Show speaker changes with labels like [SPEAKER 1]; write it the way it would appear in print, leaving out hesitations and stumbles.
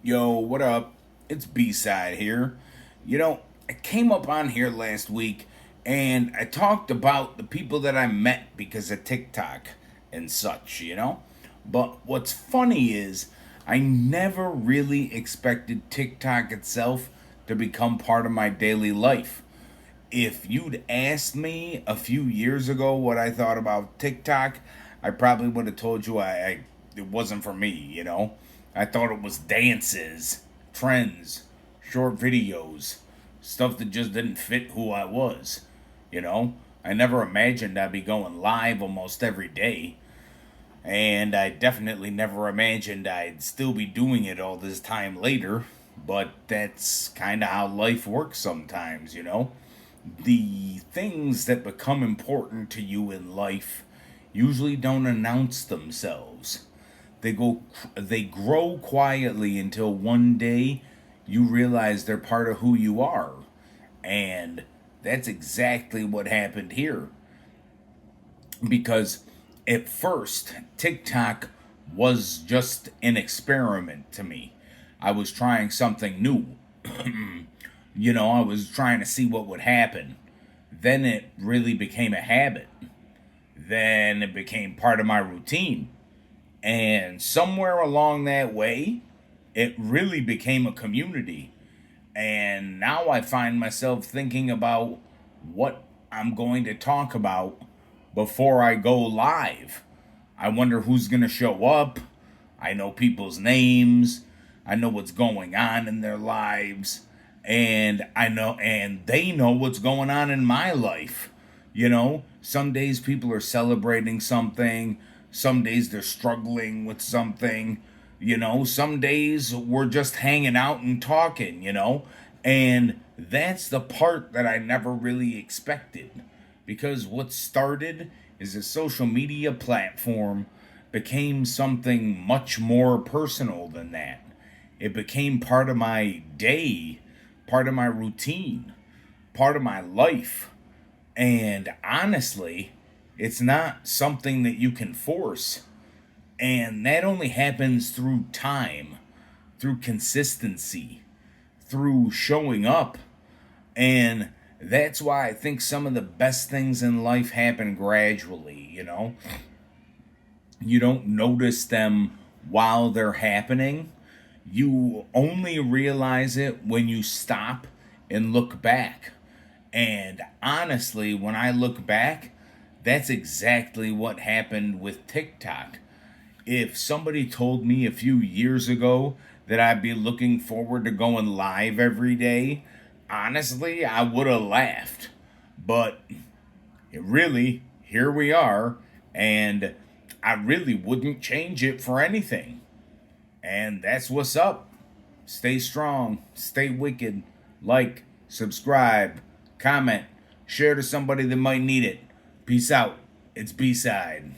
[SPEAKER 1] Yo, what up? It's B-Cide here. I came up on here last week and I talked about the people that I met because of TikTok and such. But what's funny is I never really expected TikTok itself to become part of my daily life. If you'd asked me a few years ago what I thought about TikTok, I probably would have told you it wasn't for me. I thought it was dances, trends, short videos, stuff that just didn't fit who I was. You know, I never imagined I'd be going live almost every day, and I definitely never imagined I'd still be doing it all this time later. But that's kind of how life works sometimes. The things that become important to you in life usually don't announce themselves. They grow quietly until one day you realize they're part of who you are. And that's exactly what happened here. Because at first, TikTok was just an experiment to me. I was trying something new. I was trying to see what would happen. Then it really became a habit. Then it became part of my routine. And somewhere along that way, it really became a community. And now I find myself thinking about what I'm going to talk about before I go live. I wonder who's going to show up. I know people's names. I know what's going on in their lives. And they know what's going on in my life. Some days people are celebrating something. Some days they're struggling with something. Some days we're just hanging out and talking. And that's the part that I never really expected. Because what started as a social media platform became something much more personal than that. It became part of my day, part of my routine, part of my life. And honestly, it's not something that you can force. And that only happens through time, through consistency, through showing up. And that's why I think some of the best things in life happen gradually. You don't notice them while they're happening. You only realize it when you stop and look back. And honestly, when I look back, that's exactly what happened with TikTok. If somebody told me a few years ago that I'd be looking forward to going live every day, honestly, I would have laughed. But really, here we are, and I really wouldn't change it for anything. And that's what's up. Stay strong, stay wicked, like, subscribe, comment, share to somebody that might need it. Peace out. It's B-Side.